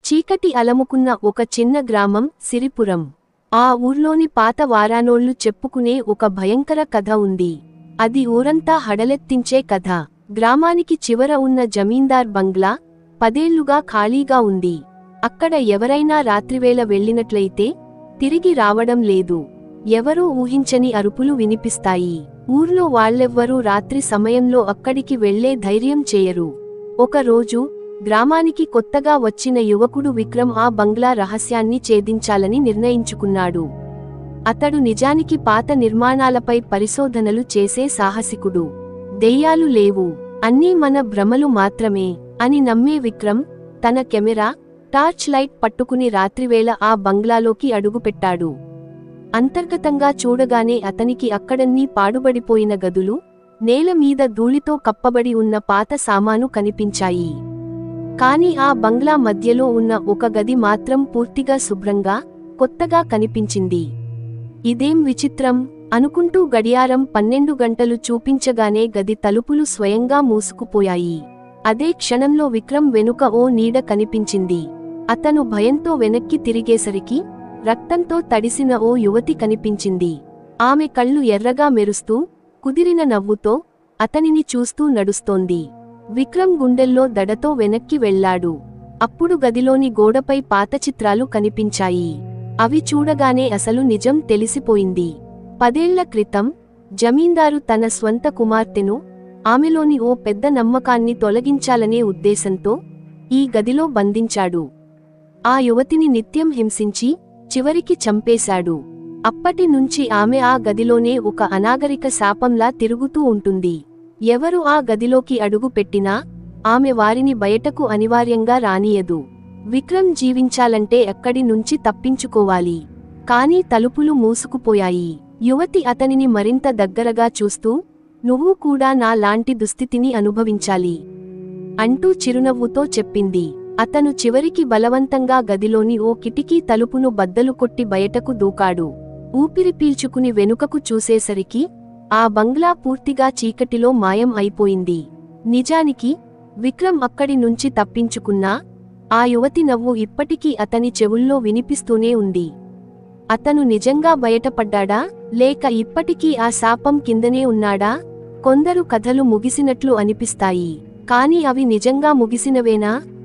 చీకటి అలముకున్న ఒక చిన్న గ్రామం సిరిపురం. ఆ ఊర్లోని పాత వారానోళ్లు చెప్పుకునే ఒక భయంకర కథ ఉంది. అది ఊరంతా హడలెత్తించే కథ. గ్రామానికి చివర ఉన్న జమీందార్ బంగ్లా 10 ఏళ్లుగా ఖాళీగా ఉంది. అక్కడ ఎవరైనా రాత్రివేళ వెళ్ళినట్లయితే తిరిగి రావడం లేదు. ఎవరూ ఊహించని అరుపులు వినిపిస్తాయి. ఊర్లో వాళ్ళెవ్వరూ రాత్రి సమయంలో అక్కడికి వెళ్లే ధైర్యం చేయరు. ఒకరోజు గ్రామానికి కొత్తగా వచ్చిన యువకుడు విక్రమ్ ఆ బంగ్లా రహస్యాన్ని ఛేదించాలని నిర్ణయించుకున్నాడు. అతడు నిజానికి పాత నిర్మాణాలపై పరిశోధనలు చేసే సాహసికుడు. దెయ్యాలు లేవు, అన్నీ మన భ్రమలు మాత్రమే అని నమ్మే విక్రమ్ తన కెమెరా, టార్చ్ లైట్ పట్టుకుని రాత్రివేళ ఆ బంగ్లాలోకి అడుగుపెట్టాడు. అంతర్గతంగా చూడగానే అతనికి అక్కడన్నీ పాడుబడిపోయిన గదులు, నేల మీద ధూళితో కప్పబడి ఉన్న పాత సామాను కనిపించాయి. కాని ఆ బంగ్లా మధ్యలో ఉన్న ఒక గది మాత్రం పూర్తిగా శుభ్రంగా, కొత్తగా కనిపించింది. ఇదేం విచిత్రం అనుకుంటూ గడియారం 12 గంటలు చూపించగానే గది తలుపులు స్వయంగా మూసుకుపోయాయి. అదే క్షణంలో విక్రమ్ వెనుక ఓ నీడ కనిపించింది. అతను భయంతో వెనక్కి తిరిగేసరికి రక్తంతో తడిసిన ఓ యువతి కనిపించింది. ఆమె కళ్ళు ఎర్రగా మెరుస్తూ, కుదిరిన నవ్వుతో అతనిని చూస్తూ నడుస్తోంది. విక్రమ్ గుండెల్లో దడతో వెనక్కి వెళ్లాడు. అప్పుడు గదిలోని గోడపై పాత చిత్రాలు కనిపించాయి. అవి చూడగానే అసలు నిజం తెలిసిపోయింది. 10 ఏళ్ల క్రితం జమీందారు తన స్వంత కుమార్తెను, ఆమెలోని ఓ పెద్ద నమ్మకాన్ని తొలగించాలనే ఉద్దేశంతో ఈ గదిలో బంధించాడు. ఆ యువతిని నిత్యం హింసించి చివరికి చంపేశాడు. అప్పటి నుంచి ఆమె ఆ గదిలోనే ఒక అనాగరిక శాపంలా తిరుగుతూ ఉంటుంది. ఎవరు ఆ గదిలోకి అడుగు పెట్టినా ఆమె వారిని బయటకు అనివార్యంగా రానియదు. విక్రమ్ జీవించాలంటే అక్కడి నుంచి తప్పించుకోవాలి. కానీ తలుపులు మూసుకుపోయాయి. యువతి అతనిని మరింత దగ్గరగా చూస్తూ, నువ్వు కూడా నా లాంటి దుస్థితిని అనుభవించాలి అంటూ చిరునవ్వుతో చెప్పింది. అతను చివరికి బలవంతంగా గదిలోని ఓ కిటికీ తలుపును బద్దలు కొట్టి బయటకు దూకాడు. ఊపిరి పీల్చుకుని వెనుకకు చూసేసరికి ఆ బంగ్లా పూర్తిగా చీకటిలో మాయం అయిపోయింది. నిజానికి విక్రమ్ అక్కడి నుంచి తప్పించుకున్నా ఆ యువతి నవ్వు ఇప్పటికీ అతని చెవుల్లో వినిపిస్తూనే ఉంది. అతను నిజంగా బయటపడ్డాడా, లేక ఇప్పటికీ ఆ శాపం కిందనే ఉన్నాడా? కొందరు కథలు ముగిసినట్లు అనిపిస్తాయి, కానీ అవి నిజంగా ముగిసినవేనా?